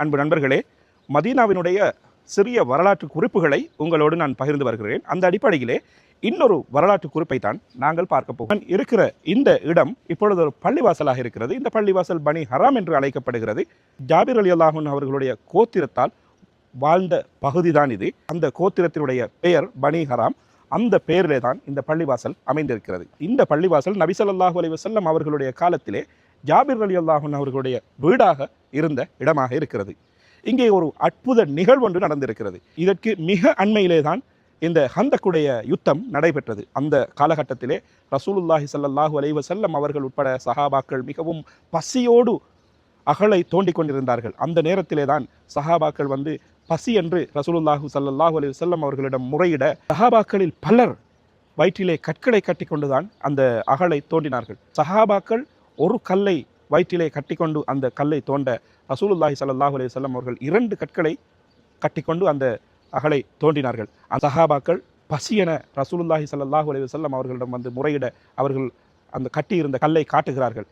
அன்பு நண்பர்களே, மதீனாவினுடைய சிறிய வரலாற்று குறிப்புகளை உங்களோடு நான் பகிர்ந்து வருகிறேன். அந்த அடிப்படையிலே இன்னொரு வரலாற்று குறிப்பை தான் நாங்கள் பார்க்க போகிறோம். இருக்கிற இந்த இடம் இப்பொழுது ஒரு பள்ளிவாசலாக இருக்கிறது. இந்த பள்ளிவாசல் பனி ஹராம் என்று அழைக்கப்படுகிறது. ஜாபிர் ரலியல்லாஹு அன்ஹு அவர்களுடைய கோத்திரத்தால் வாழ்ந்த பகுதி தான் இது. அந்த கோத்திரத்தினுடைய பெயர் பனி ஹராம். அந்த பெயரிலே தான் இந்த பள்ளிவாசல் அமைந்திருக்கிறது. இந்த பள்ளிவாசல் நபி ஸல்லல்லாஹு அலைஹி வஸல்லம் அவர்களுடைய காலத்திலே ஜாபிர் ரலியல்லாஹு அன்ஹு அவர்களுடைய வீடாக இருந்த இடமாக இருக்கிறது. இங்கே ஒரு அற்புத நிகழ்வு ஒன்று நடந்திருக்கிறது. இதற்கு மிக அண்மையிலே தான் இந்த ஹந்தக்குடைய யுத்தம் நடைபெற்றது. அந்த காலகட்டத்திலே ரசூலுல்லாஹி ஸல்லல்லாஹு அலைஹி வஸல்லம் அவர்கள் உட்பட சஹாபாக்கள் மிகவும் பசியோடு அகழை தோண்டிக் கொண்டிருந்தார்கள். அந்த நேரத்திலே தான் சஹாபாக்கள் வந்து பசி என்று ரசூலுல்லாஹி ஸல்லல்லாஹு அலைஹி வஸல்லம் அவர்களிடம் முறையிட சஹாபாக்களில் பலர் வயிற்றிலே கற்களை கட்டி கொண்டுதான் அந்த அகழை தோண்டினார்கள். சஹாபாக்கள் ஒரு கல்லை வயிற்றிலே கட்டிக்கொண்டு அந்த கல்லை தோண்ட ரசூலுல்லாஹி ஸல்லல்லாஹு அலைஹி வஸல்லம் அவர்கள் 2 கற்களை கட்டிக்கொண்டு அந்த அகழை தோண்டினார்கள். அந்த சஹாபாக்கள் பசியென ரசூலுல்லாஹி ஸல்லல்லாஹு அலைஹி வஸல்லம் அவர்களிடம் வந்து முறையிட அவர்கள் அந்த கட்டியிருந்த கல்லை காட்டுகிறார்கள்.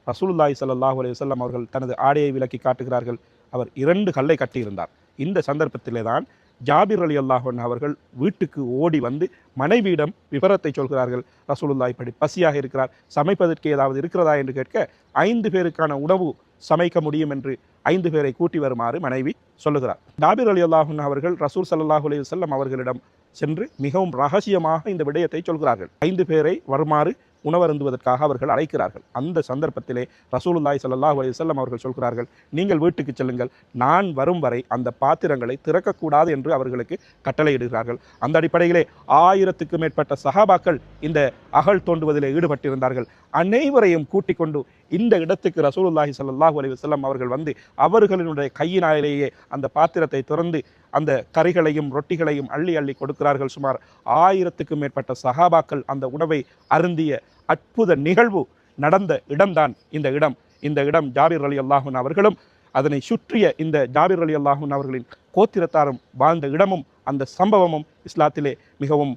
ரசூலுல்லாஹி ஸல்லல்லாஹு அலைஹி வஸல்லம் அவர்கள் தனது ஆடையை விலக்கி காட்டுகிறார்கள். அவர் 2 கல்லை கட்டியிருந்தார். இந்த சந்தர்ப்பத்திலே தான் ஜாபிர் ரலியல்லாஹு அன்ஹு அவர்கள் வீட்டுக்கு ஓடி வந்து மனைவியிடம் விவரத்தை சொல்கிறார்கள். ரசூலுல்லாஹ் இப்படி பசியாக இருக்கிறார், சமைப்பதற்கு ஏதாவது இருக்கிறதா என்று கேட்க 5 பேருக்கான உணவு சமைக்க முடியும் என்று 5 பேரை கூட்டி வருமாறு மனைவி சொல்லுகிறார். ஜாபிர் ரலியல்லாஹு அன்ஹு அவர்கள் ரசூல் ஸல்லல்லாஹு அலைஹி வஸல்லம் அவர்களிடம் சென்று மிகவும் ரகசியமாக இந்த விடயத்தை சொல்கிறார்கள். 5 பேரை வருமாறு உணவருந்துவதற்காக அவர்கள் அழைக்கிறார்கள். அந்த சந்தர்ப்பத்திலே ரசூலுல்லாஹி ஸல்லல்லாஹு அலைஹி வஸல்லம் அவர்கள் சொல்கிறார்கள், நீங்கள் வீட்டுக்கு செல்லுங்கள், நான் வரும் வரை அந்த பாத்திரங்களை திறக்கக்கூடாது என்று அவர்களுக்கு கட்டளையிடுகிறார்கள். அந்த அடிப்படையிலே 1000க்கும் மேற்பட்ட சஹாபாக்கள் இந்த அகழ் தோண்டுவதிலே ஈடுபட்டிருந்தார்கள். அனைவரையும் கூட்டிக் கொண்டு இந்த இடத்துக்கு ரசூலுல்லாஹி ஸல்லல்லாஹு அலைஹி வஸல்லம் அவர்கள் வந்து அவர்களினுடைய கையினாலேயே அந்த பாத்திரத்தை திறந்து அந்த கறிகளையும் ரொட்டிகளையும் அள்ளி அள்ளி கொடுக்கிறார்கள். சுமார் 1000க்கும் மேற்பட்ட சஹாபாக்கள் அந்த உணவை அருந்திய அற்புத நிகழ்வு நடந்த இடம்தான் இந்த இடம். இந்த இடம் ஜாபிர் ரலியல்லாஹு அன்ஹு அவர்களும் அதனை சுற்றிய இந்த ஜாபிர் ரலியல்லாஹு அன்ஹு அவர்களின் கோத்திரத்தாரும் வாழ்ந்த இடமும் அந்த சம்பவமும் இஸ்லாத்திலே மிகவும்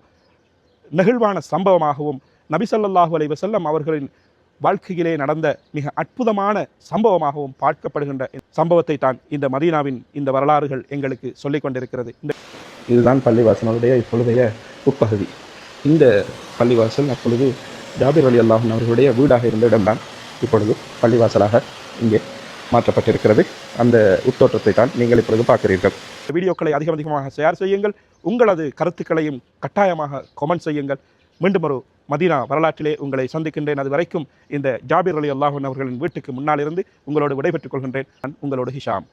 நெகிழ்வான சம்பவமாகவும் நபி ஸல்லல்லாஹு அலைஹி வஸல்லம் அவர்களின் வாழ்க்கையிலே நடந்த மிக அற்புதமான சம்பவமாகவும் பார்க்கப்படுகின்ற சம்பவத்தை தான் இந்த மதீனாவின் இந்த வரலாறுகள் எங்களுக்கு சொல்லிக் கொண்டிருக்கிறது. இதுதான் பள்ளிவாசலுடைய இப்பொழுதைய உட்பகுதி. இந்த பள்ளிவாசல் அப்பொழுது ஜாபிர் ரலியல்லாஹு அன்ஹு அவர்களுடைய வீடாக இருந்த இடம்தான் இப்பொழுது பள்ளிவாசலாக இங்கே மாற்றப்பட்டிருக்கிறது. அந்த உட்தோற்றத்தை தான் நீங்கள் இப்பொழுது பார்க்கிறீர்கள். வீடியோக்களை அதிகமாக ஷேர் செய்யுங்கள். உங்களது கருத்துக்களையும் கட்டாயமாக கமெண்ட் செய்யுங்கள். மீண்டும் ஒரு மதீனா வரலாற்றிலே உங்களை சந்திக்கின்றேன். அது வரைக்கும் இந்த ஜாபிர் ரலியல்லாஹு அன்ஹு அவர்களின் வீட்டுக்கு முன்னால் இருந்து உங்களோடு விடைபெற்றுக் கொள்கின்றேன். நான் உங்களோடு ஹிஷாம்.